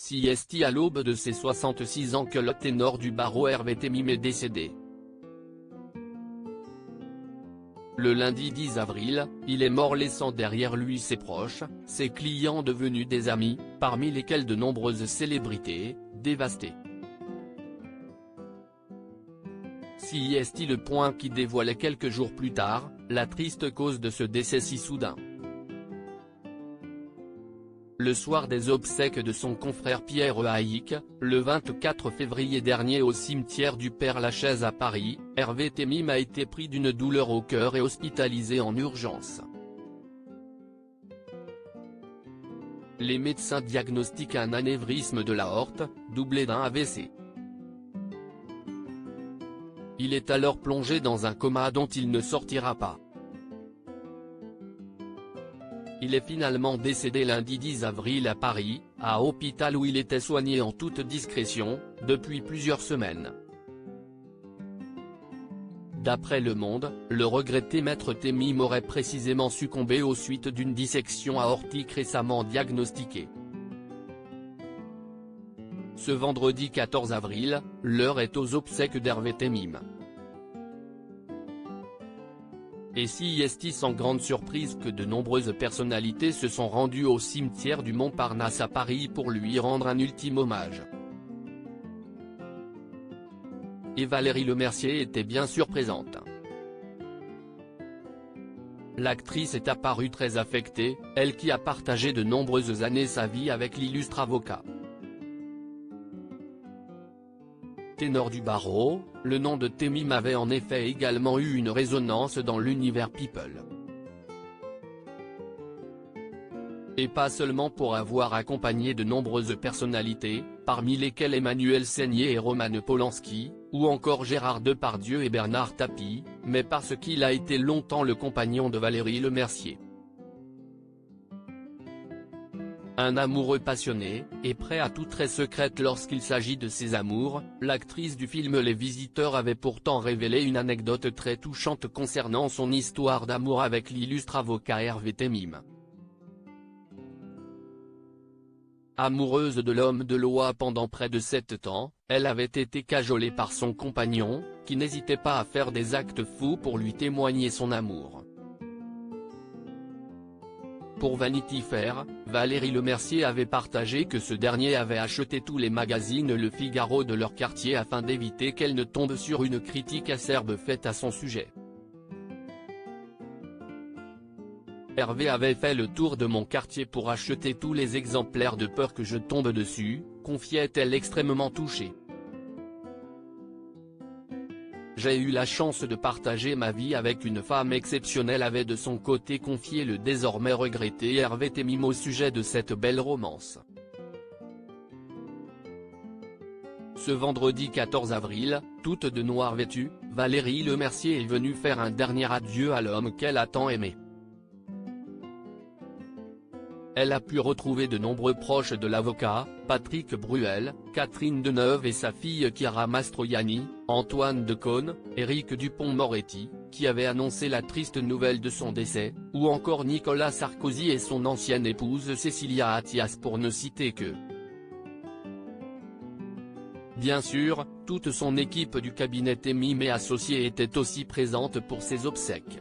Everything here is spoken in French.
C'est à l'aube de ses 66 ans que le ténor du barreau Hervé Temim est décédé. Le lundi 10 avril, il est mort laissant derrière lui ses proches, ses clients devenus des amis, parmi lesquels de nombreuses célébrités, dévastées. C'est le point qui dévoilait quelques jours plus tard, la triste cause de ce décès si soudain. Le soir des obsèques de son confrère Pierre Haïk, le 24 février dernier au cimetière du Père-Lachaise à Paris, Hervé Temim a été pris d'une douleur au cœur et hospitalisé en urgence. Les médecins diagnostiquent un anévrisme de l'aorte, doublé d'un AVC. Il est alors plongé dans un coma dont il ne sortira pas. Il est finalement décédé lundi 10 avril à Paris, à hôpital où il était soigné en toute discrétion, depuis plusieurs semaines. D'après Le Monde, le regretté maître Temim aurait précisément succombé aux suites d'une dissection aortique récemment diagnostiquée. Ce vendredi 14 avril, l'heure est aux obsèques d'Hervé Temim. Et c'est sans grande surprise que de nombreuses personnalités se sont rendues au cimetière du Montparnasse à Paris pour lui rendre un ultime hommage. Et Valérie Lemercier était bien sûr présente. L'actrice est apparue très affectée, elle qui a partagé de nombreuses années sa vie avec l'illustre avocat. Ténor du barreau, le nom de Temim avait en effet également eu une résonance dans l'univers people. Et pas seulement pour avoir accompagné de nombreuses personnalités, parmi lesquelles Emmanuel Seigner et Roman Polanski, ou encore Gérard Depardieu et Bernard Tapie, mais parce qu'il a été longtemps le compagnon de Valérie Lemercier. Un amoureux passionné, et prêt à toute trait secrète lorsqu'il s'agit de ses amours, l'actrice du film Les Visiteurs avait pourtant révélé une anecdote très touchante concernant son histoire d'amour avec l'illustre avocat Hervé Temim. Amoureuse de l'homme de loi pendant près de 7 ans, elle avait été cajolée par son compagnon, qui n'hésitait pas à faire des actes fous pour lui témoigner son amour. Pour Vanity Fair, Valérie Lemercier avait partagé que ce dernier avait acheté tous les magazines Le Figaro de leur quartier afin d'éviter qu'elle ne tombe sur une critique acerbe faite à son sujet. Hervé avait fait le tour de mon quartier pour acheter tous les exemplaires de peur que je tombe dessus, confiait-elle extrêmement touchée. J'ai eu la chance de partager ma vie avec une femme exceptionnelle, avait de son côté confié le désormais regretté Hervé Temim au sujet de cette belle romance. Ce vendredi 14 avril, toute de noir vêtue, Valérie Lemercier est venue faire un dernier adieu à l'homme qu'elle a tant aimé. Elle a pu retrouver de nombreux proches de l'avocat, Patrick Bruel, Catherine Deneuve et sa fille Chiara Mastroianni, Antoine Decaune, Éric Dupond-Moretti, qui avait annoncé la triste nouvelle de son décès, ou encore Nicolas Sarkozy et son ancienne épouse Cécilia Attias pour ne citer que. Bien sûr, toute son équipe du cabinet Temim et associés était aussi présente pour ses obsèques.